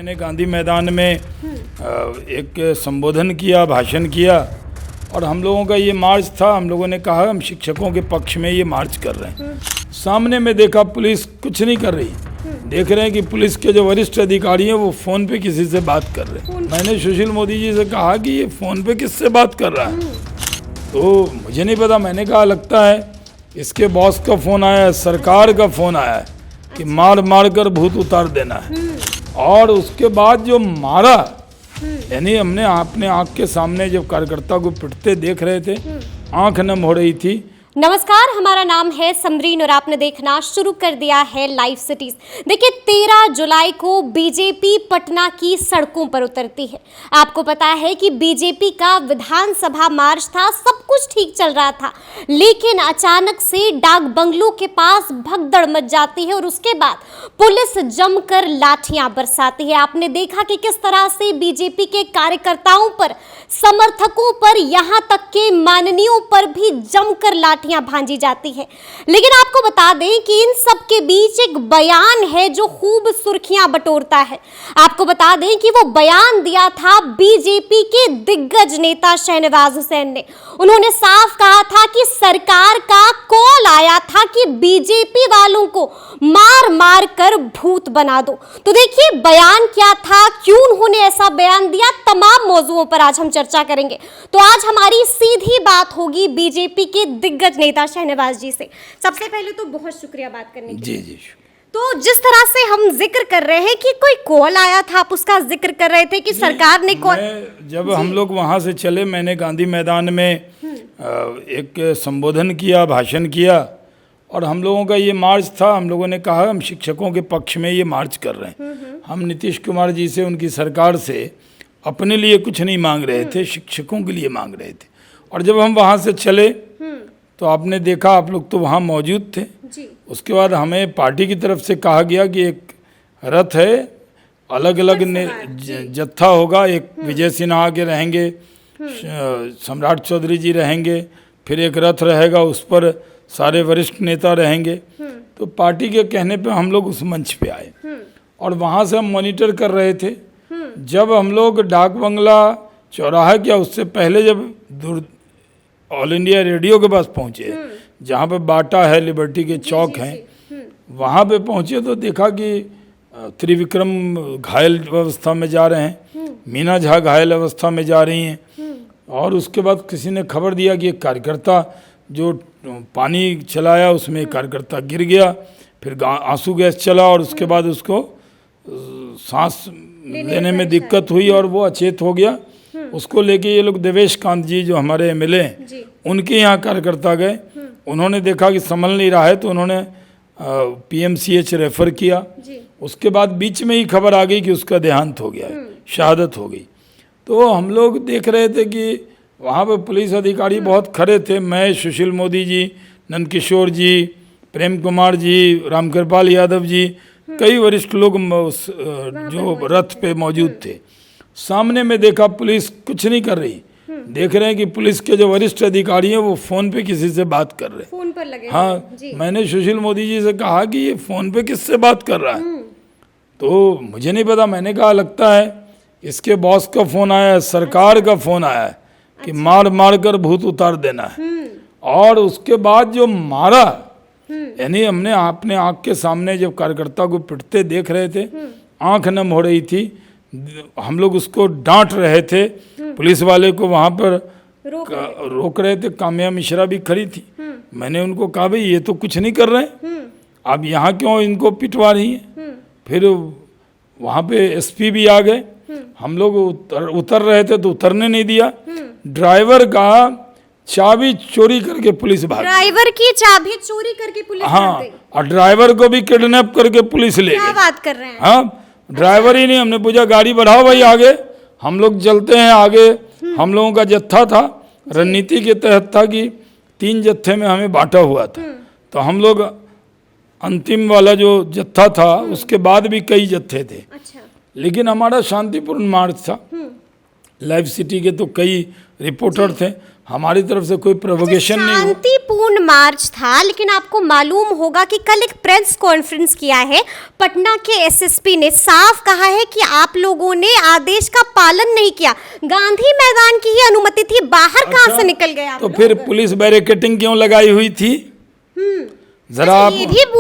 मैंने गांधी मैदान में एक संबोधन किया, भाषण किया और हम लोगों का ये मार्च था। हम लोगों ने कहा हम शिक्षकों के पक्ष में ये मार्च कर रहे हैं। सामने में देखा पुलिस कुछ नहीं कर रही। देख रहे हैं कि पुलिस के जो वरिष्ठ अधिकारी हैं वो फ़ोन पे किसी से बात कर रहे हैं। मैंने सुशील मोदी जी से कहा कि ये फ़ोन पे किससे बात कर रहा है, तो मुझे नहीं पता। मैंने कहा लगता है इसके बॉस का फ़ोन आया है, सरकार का फ़ोन आया है कि मार मार कर भूत उतार देना है। और उसके बाद जो मारा, यानी हमने अपने आँख के सामने जब कार्यकर्ता को पिटते देख रहे थे, आँख नम हो रही थी। नमस्कार, हमारा नाम है समरीन और आपने देखना शुरू कर दिया है लाइव सिटीज। देखिए 13 जुलाई को बीजेपी पटना की सड़कों पर उतरती है। आपको पता है कि बीजेपी का विधानसभा मार्च था, सब कुछ ठीक चल रहा था, लेकिन अचानक से डाक बंगलों के पास भगदड़ मच जाती है और उसके बाद पुलिस जमकर लाठियां बरसाती है। आपने देखा कि किस तरह से बीजेपी के कार्यकर्ताओं पर, समर्थकों पर, यहां तक के माननीयों पर भी जमकर लाठियां भांजी जाती है। लेकिन आपको बता दें कि इन सब के बीच एक बयान है जो खूब सुर्खियां बटोरता है। आपको बता दें कि वो बयान दिया था बीजेपी के दिग्गज नेता शहनवाज हुसैन ने। उन्होंने साफ कहा था कि सरकार का कॉल आया था कि बीजेपी वालों को मार मार कर भूत बना दो। तो देखिए बयान क्या था, क्यों उन्होंने ऐसा बयान दिया, तमाम मौजुओं पर आज हम चर्चा करेंगे। तो आज हमारी सीधी बात होगी बीजेपी के दिग्गज नेता शहनवाज जी से। सबसे पहले तो बहुत शुक्रिया बात करने के लिए। जी। तो जिस तरह से हम जिक्र कर रहे हैं कि कोई कॉल आया था, आप उसका जिक्र कर रहे थे कि सरकार ने कॉल। जब हम लोग वहाँ से चले, मैंने गांधी मैदान में एक संबोधन किया, भाषण किया और हम लोगों का ये मार्च था। हम लोगों ने कहा हम शिक्षकों के पक्ष में ये मार्च कर रहे हैं। हम नीतीश कुमार जी से, उनकी सरकार से अपने लिए कुछ नहीं मांग रहे थे, शिक्षकों के लिए मांग रहे थे। और जब हम वहाँ से चले तो आपने देखा, आप लोग तो वहाँ मौजूद थे जी। उसके बाद हमें पार्टी की तरफ से कहा गया कि एक रथ है, अलग अलग जत्था होगा। एक विजय सिन्हा आगे रहेंगे, सम्राट चौधरी जी रहेंगे, फिर एक रथ रहेगा, उस पर सारे वरिष्ठ नेता रहेंगे। तो पार्टी के कहने पे हम लोग उस मंच पे आए और वहाँ से हम मॉनिटर कर रहे थे। जब हम लोग डाक बंगला चौराहा किया, उससे पहले जब ऑल इंडिया रेडियो के पास पहुँचे, जहाँ पे बाटा है, लिबर्टी के चौक हैं, वहाँ पे पहुँचे तो देखा कि त्रिविक्रम घायल अवस्था में जा रहे हैं, मीना झा घायल अवस्था में जा रही हैं। और उसके बाद किसी ने खबर दिया कि एक कार्यकर्ता जो पानी चलाया उसमें एक कार्यकर्ता गिर गया, फिर आंसू गैस चला और उसके बाद उसको सांस लेने में दिक्कत हुई और वो अचेत हो गया। उसको लेके ये लोग देवेश कांत जी जो हमारे एमएलए हैं, उनके यहाँ कार्यकर्ता गए। उन्होंने देखा कि संभल नहीं रहा है तो उन्होंने पीएमसीएच रेफर किया। उसके बाद बीच में ही खबर आ गई कि उसका देहांत हो गया है, शहादत हो गई। तो हम लोग देख रहे थे कि वहाँ पे पुलिस अधिकारी बहुत खड़े थे। मैं, सुशील मोदी जी, नंदकिशोर जी, प्रेम कुमार जी, रामकृपाल यादव जी, कई वरिष्ठ लोग जो रथ पे मौजूद थे। सामने में देखा पुलिस कुछ नहीं कर रही। देख रहे हैं कि पुलिस के जो वरिष्ठ अधिकारी हैं वो फ़ोन पे किसी से बात कर रहे हैं, फोन पर लगे। हाँ जी। मैंने सुशील मोदी जी से कहा कि ये फ़ोन पे किससे बात कर रहा है, तो मुझे नहीं पता। मैंने कहा लगता है इसके बॉस का फ़ोन आया है, सरकार का फ़ोन आया है कि मार मार कर भूत उतार देना है। और उसके बाद जो मारा, यानी हमने अपने आँख के सामने जब कार्यकर्ता को पिटते देख रहे थे, आँख नम हो रही थी। हम लोग उसको डांट रहे थे, पुलिस वाले को वहाँ पर रोक रहे थे। काम्या मिश्रा भी खड़ी थी। मैंने उनको कहा भाई ये तो कुछ नहीं कर रहे हैं, आप यहाँ क्यों इनको पिटवा रही हैं। फिर वहाँ पे एसपी भी आ गए। हम लोग उतर रहे थे तो उतरने नहीं दिया। ड्राइवर का चाबी चोरी करके पुलिस भाग, ड्राइवर की चाबी चोरी करके पुलिस हाँ, भाग गई। और ड्राइवर को भी किडनैप करके पुलिस ले क्या गई। बात कर रहे हैं। हाँ, ड्राइवर ही नहीं। हमने पूछा गाड़ी बढ़ाओ भाई आगे, हम लोग चलते हैं आगे। हम लोगों का जत्था था, रणनीति के तहत था कि 3 जत्थे में हमें बांटा हुआ था। तो हम लोग अंतिम वाला जो जत्था था, उसके बाद भी कई जत्थे थे। अच्छा। लेकिन हमारा शांतिपूर्ण मार्च था। लाइव सिटी के तो कई रिपोर्टर थे। हमारी तरफ से कोई प्रोवोकेशन नहीं हुआ। शांतिपूर्ण मार्च था, लेकिन आपको मालूम होगा कि कल एक प्रेस कॉन्फ्रेंस किया है पटना के एसएसपी ने, साफ कहा है कि आप लोगों ने आदेश का पालन नहीं किया। गांधी मैदान की ही अनुमति थी, बाहर कहां से निकल गए आप तो लोग? फिर पुलिस बैरिकेडिंग क्यों लगाई हुई थी? जरा आप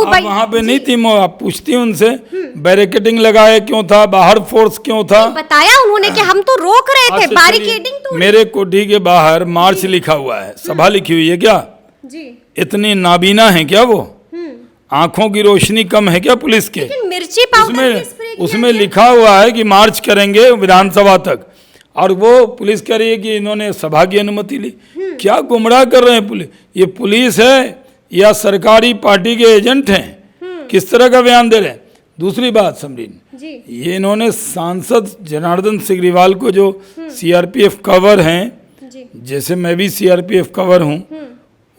वहां पे नहीं थी, आप पूछती उनसे बैरिकेडिंग लगाया क्यों था, बाहर फोर्स क्यों था? बताया उन्होंने कि हम तो रोक रहे थे, बैरिकेडिंग तो। मेरे कोठी के बाहर मार्च लिखा हुआ है, सभा लिखी हुई है क्या? जी। इतनी नाबीना है क्या वो? आंखों की रोशनी कम है क्या पुलिस के? मिर्ची पाउडर उसमें लिखा हुआ है कि मार्च करेंगे विधानसभा तक, और वो पुलिस कह रही है कि इन्होंने सभा की अनुमति ली। क्या गुमराह कर रहे हैं पुलिस? ये पुलिस है या सरकारी पार्टी के एजेंट हैं? किस तरह का बयान दे रहे हैं? दूसरी बात समरीन, ये इन्होंने सांसद जनार्दन सिग्रीवाल को, जो सीआरपीएफ कवर हैं, जैसे मैं भी सीआरपीएफ कवर हूं,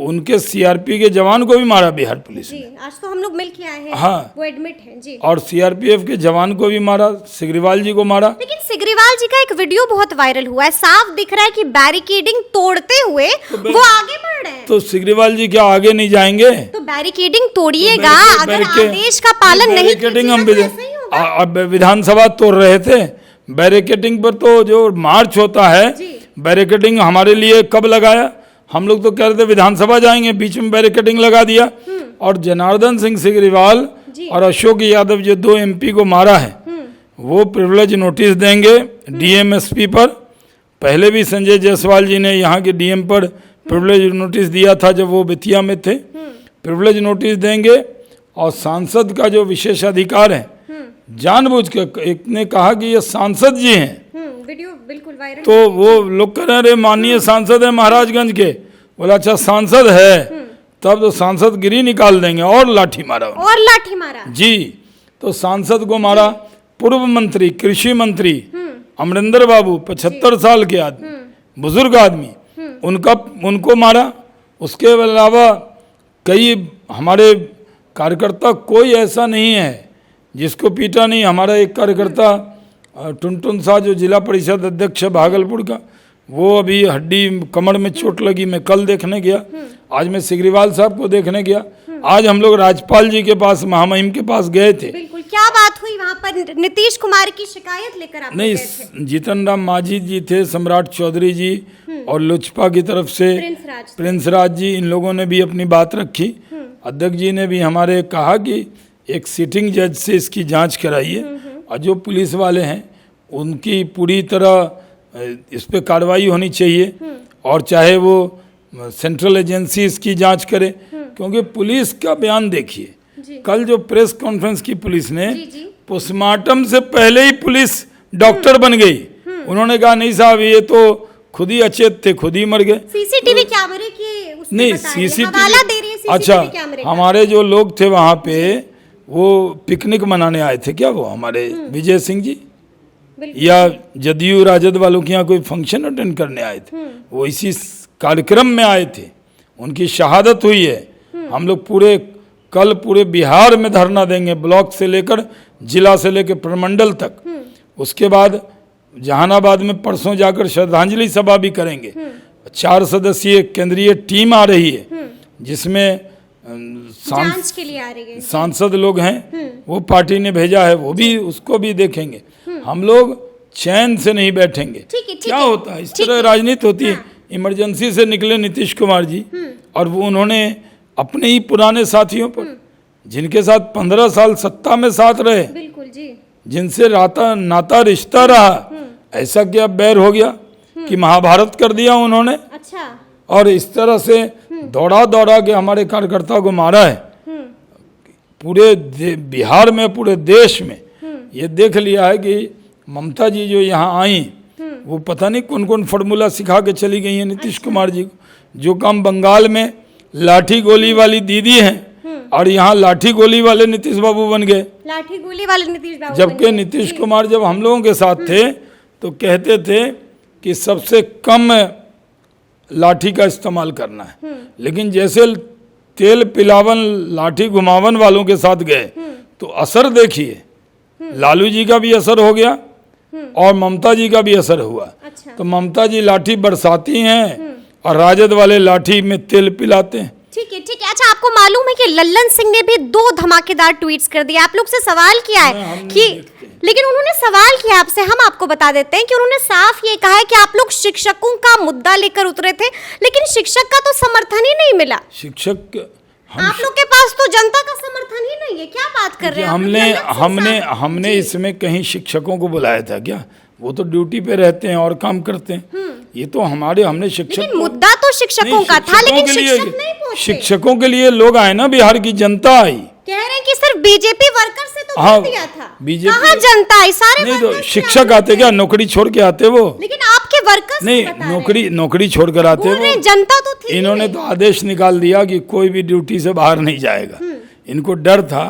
उनके सीआरपी के जवान को भी मारा बिहार पुलिस ने। आज तो हम लोग मिल के आए हैं, हाँ, वो एडमिट हैं जी। और सीआरपीएफ के जवान को भी मारा, सिग्रीवाल जी को मारा। लेकिन सिग्रीवाल जी का एक वीडियो बहुत वायरल हुआ है, साफ दिख रहा है कि बैरिकेडिंग तोड़ते हुए वो आगे बढ़ रहे हैं। तो सिग्रीवाल जी क्या आगे नहीं जाएंगे? तो बैरिकेडिंग तोड़िएगा, अगर आदेश का पालन नहीं कीजिएगा। अब विधानसभा तोड़ रहे थे बैरिकेडिंग पर, तो जो मार्च होता है, बैरिकेडिंग हमारे लिए कब लगाया? हम लोग तो कह रहे थे विधानसभा जाएंगे, बीच में बैरिकेडिंग लगा दिया। और जनार्दन सिंह सिग्रीवाल और अशोक यादव जो 2 एमपी को मारा है, वो प्रिविलेज नोटिस देंगे डीएमएसपी पर। पहले भी संजय जायसवाल जी ने यहाँ के डीएम पर प्रिविलेज नोटिस दिया था जब वो बेतिया में थे। प्रिविलेज नोटिस देंगे, और सांसद का जो विशेष अधिकार है, जानबूझ के एक ने कहा कि ये सांसद जी हैं, वीडियो बिल्कुल वायरल। तो वो लोग कह रहे हैं माननीय सांसद है महाराजगंज के। बोला अच्छा सांसद है, तब तो सांसद गिरी निकाल देंगे, और लाठी मारा जी। तो सांसद को मारा। पूर्व मंत्री, कृषि मंत्री अमरिंदर बाबू, 75 साल के आदमी, बुजुर्ग आदमी, उनको मारा। उसके अलावा कई हमारे कार्यकर्ता, कोई ऐसा नहीं है जिसको पीटा नहीं। हमारा एक कार्यकर्ता टुनटुन शाह, जो जिला परिषद अध्यक्ष है भागलपुर का, वो अभी हड्डी कमर में चोट लगी, मैं कल देखने गया। आज मैं सिग्रीवाल साहब को देखने गया। आज हम लोग राज्यपाल जी के पास, महामहिम के पास गए थे। बिल्कुल, क्या बात हुई वहाँ पर? नीतीश कुमार की शिकायत लेकर आप नहीं, जीतन राम मांझी जी थे, सम्राट चौधरी जी, और लोजपा की तरफ से प्रिंस राज जी, इन लोगों ने भी अपनी बात रखी। अध्यक्ष जी ने भी हमारे कहा कि एक सिटिंग जज से इसकी जांच कराइए, और जो पुलिस वाले हैं उनकी पूरी तरह इस पे कार्रवाई होनी चाहिए, और चाहे वो सेंट्रल एजेंसी इसकी जांच करे। क्योंकि पुलिस का बयान देखिए, कल जो प्रेस कॉन्फ्रेंस की पुलिस ने, पोस्टमार्टम से पहले ही पुलिस डॉक्टर बन गई। उन्होंने कहा नहीं साहब, ये तो खुद ही अचेत थे, खुद ही मर गए। सीसीटीवी कैमरे की नहीं, सीसीटीवी, अच्छा, हमारे जो लोग थे वहाँ पे, वो पिकनिक मनाने आए थे क्या? वो हमारे विजय सिंह जी, या जदयू राजद वालों के यहाँ कोई फंक्शन अटेंड करने आए थे, वो इसी कार्यक्रम में आए थे। उनकी शहादत हुई है। हम लोग कल पूरे बिहार में धरना देंगे, ब्लॉक से लेकर जिला से लेकर प्रमंडल तक। उसके बाद जहानाबाद में परसों जाकर श्रद्धांजलि सभा भी करेंगे। 4 सदस्यीय केंद्रीय टीम आ रही है, जिसमें जांच के लिए आ रही है, सांसद लोग हैं, वो पार्टी ने भेजा है, वो भी, उसको भी देखेंगे। हम लोग चैन से नहीं बैठेंगे। क्या होता है, इस तरह राजनीति होती है। इमरजेंसी से निकले नीतीश कुमार जी, और वो उन्होंने अपने ही पुराने साथियों पर, जिनके साथ 15 साल सत्ता में साथ रहे, बिल्कुल जी, जिनसे नाता रिश्ता रहा, ऐसा क्या बैर हो गया कि महाभारत कर दिया उन्होंने। अच्छा। और इस तरह से दौड़ा के हमारे कार्यकर्ता को मारा है। पूरे बिहार में, पूरे देश में ये देख लिया है कि ममता जी जो यहाँ आई, वो पता नहीं कौन कौन फार्मूला सिखा के चली गई है नीतीश कुमार जी को। जो काम बंगाल में लाठी गोली वाली दीदी हैं, और यहाँ लाठी गोली वाले नीतीश बाबू बन गए। लाठी गोली वाले नीतीश बाबू, जबकि नीतीश कुमार जब हम लोगों के साथ थे तो कहते थे कि सबसे कम लाठी का इस्तेमाल करना है, लेकिन जैसे तेल पिलावन लाठी घुमावन वालों के साथ गए तो असर देखिए, लालू जी का भी असर हो गया और ममता जी का भी असर हुआ। अच्छा। तो ममता जी लाठी बरसाती हैं और राजद वाले लाठी में तेल पिलाते हैं। ठीक है, ठीक है। अच्छा, आपको मालूम है कि लल्लन सिंह ने भी 2 धमाकेदार ट्वीट्स कर दिए। आप लोग से सवाल किया है कि, लेकिन उन्होंने सवाल किया आपसे, हम आपको बता देते हैं कि उन्होंने साफ ये कहा है कि आप लोग शिक्षकों का मुद्दा लेकर उतरे थे, लेकिन शिक्षक का तो समर्थन ही नहीं मिला। शिक्षक आप लोग के पास तो जनता का समर्थन ही नहीं है। क्या बात कर रहे हैं आप लोग? हमने इसमें कहीं शिक्षकों को बुलाया था क्या? वो तो ड्यूटी पे रहते हैं और काम करते हैं। ये तो हमने शिक्षक, लेकिन मुद्दा तो शिक्षकों का था, लेकिन शिक्षक नहीं पहुंचे। शिक्षकों के लिए लोग आए ना, बिहार की जनता आई। कह रहे हैं कि सिर्फ बीजेपी वर्कर से तो हाँ, दिया था। बीजेपी कहाँ जनता आई? सारे नहीं तो वर्कर शिक्षक आते क्या? नौकरी छोड़ के आते वो? लेकिन आपके वर्कर्स नहीं, नौकरी छोड़ कर आते वो। जनता तो थी। इन्होंने तो आदेश निकाल दिया कि कोई भी ड्यूटी से बाहर नहीं जाएगा। इनको डर था,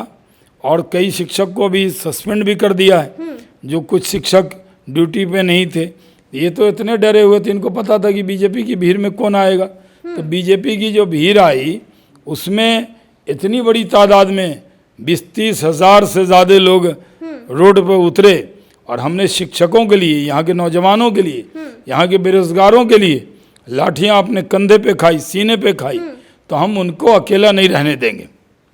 और कई शिक्षक को भी सस्पेंड भी कर दिया है, जो कुछ शिक्षक ड्यूटी पे नहीं थे। ये तो इतने डरे हुए थे, इनको पता था कि बीजेपी की भीड़ में कौन आएगा। तो बीजेपी की जो भीड़ आई, उसमें इतनी बड़ी तादाद में 20-30 हज़ार से ज़्यादा लोग रोड पर उतरे, और हमने शिक्षकों के लिए, यहाँ के नौजवानों के लिए, यहाँ के बेरोजगारों के लिए लाठियाँ अपने कंधे पे खाई, सीने पे खाई। तो हम उनको अकेला नहीं रहने देंगे।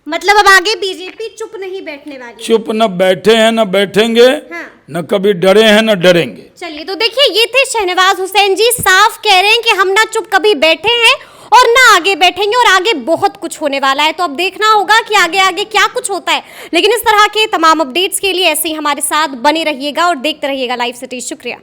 मतलब अब आगे बीजेपी चुप नहीं बैठने वाली। चुप न बैठे हैं, न बैठेंगे। हाँ। न कभी डरे हैं, न डरेंगे। चलिए, तो देखिए, ये थे शहनवाज हुसैन जी, साफ कह रहे हैं कि हम ना चुप कभी बैठे हैं और ना आगे बैठेंगे, और आगे बहुत कुछ होने वाला है। तो अब देखना होगा कि आगे आगे क्या कुछ होता है। लेकिन इस तरह के तमाम अपडेट्स के लिए ऐसे ही हमारे साथ बने रहिएगा और देखते रहिएगा लाइव सिटी। शुक्रिया।